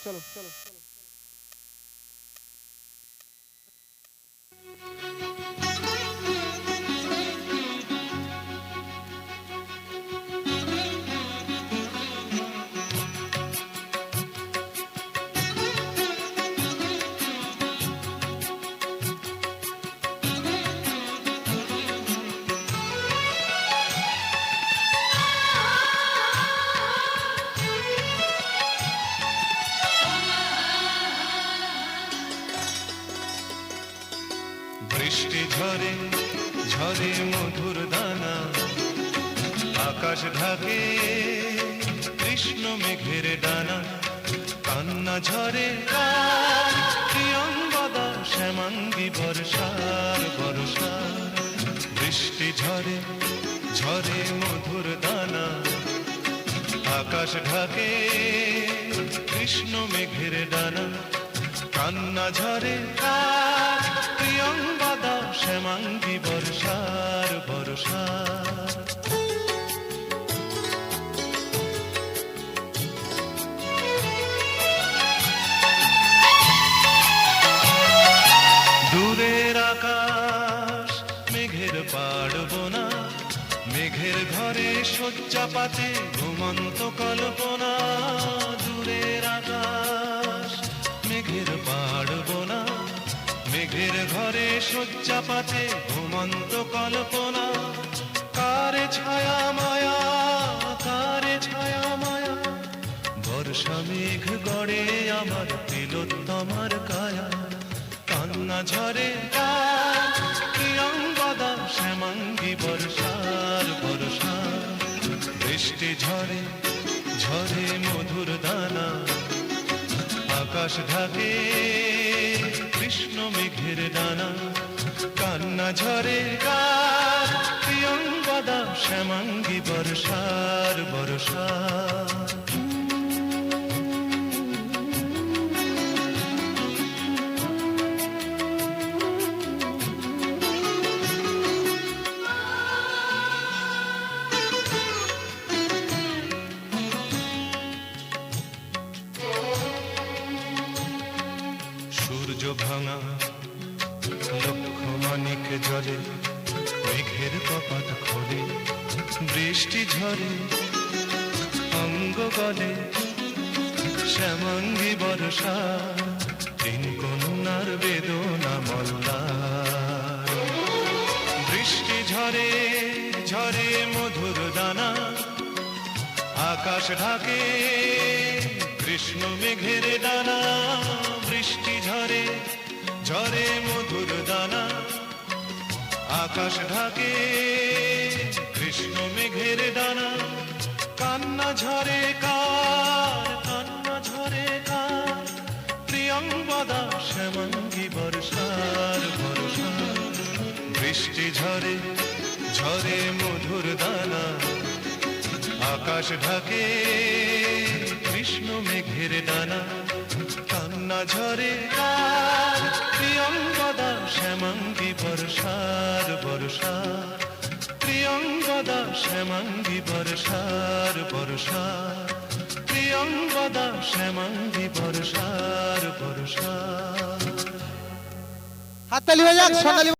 চলো চলো। বৃষ্টি ঝরে ঝরে মধুর দানা, আকাশ ঢাকে কৃষ্ণ মেঘের ডানা। কান্না ঝরে প্রিয়ঙ্গদা শ্যামাঙ্গী বর্ষার বর্ষার। বৃষ্টি ঝরে ঝরে মধুর দানা, আকাশ ঢাকে কৃষ্ণ মেঘের ডানা। কান্না ঝরে প্রিয়ঙ্গদা শ্যামাঙ্গী বর্ষার বর্ষার। দূরের আকাশ মেঘের পাড়বনা, মেঘের ঘরে শয্যা পাতে ঘুমন্ত কল্পনা। দূরের আকাশ মেঘের পাড়বনা, মেঘের ঘরে শয্যা পাতে ঘুমন্ত কল্পনা। কারে ছায়া মায়া, কারে ছায়া মায়া, বর্ষা মেঘ গড়ে আমার তিলোত্তমার কায়া। কান্না ঝরে প্রিয়ঙ্গদা শ্যামাঙ্গী বর্ষার বর্ষার। বৃষ্টি ঝরে ঝরে মধুর দানা, আকাশ ঢাকে কৃষ্ণ মেঘের ডানা। কান্না ঝরে প্রিয়ঙ্গদা শ্যামাঙ্গী বর্ষার বর্ষার। সূর্য ভাঙা লক্ষ মানিক জলে, মেঘের কপাট খোলে। বৃষ্টি ঝরে অঙ্গ গলে, শ্যামাঙ্গী বর্ষা। তিন কন্যার বেদনা মল্লার। বৃষ্টি ঝরে ঝরে মধুর দানা, আকাশ ঢাকে কৃষ্ণ মেঘের ডানা। বৃষ্টি ঝরে ঝরে মধুর দানা, আকাশ ঢাকে কৃষ্ণ মেঘের ডানা। কান্না ঝরে কার, কান্না ঝরে কার, প্রিয়ঙ্গদা শ্যামাঙ্গী বর্ষার বর্ষার। বৃষ্টি ঝরে ঝরে মধুর দানা, আকাশ ঢাকে কৃষ্ণ মেঘের ডানা। কান্না ঝরে প্রিয়ঙ্গদা শ্যামাঙ্গী বর্ষার বর্ষার। প্রিয়ঙ্গদা শ্যামাঙ্গী বর্ষার বর্ষার। প্রিয়ঙ্গদা শ্যামাঙ্গী বর্ষার বর্ষার। হাততালি হয়ে যাক, সোনালী।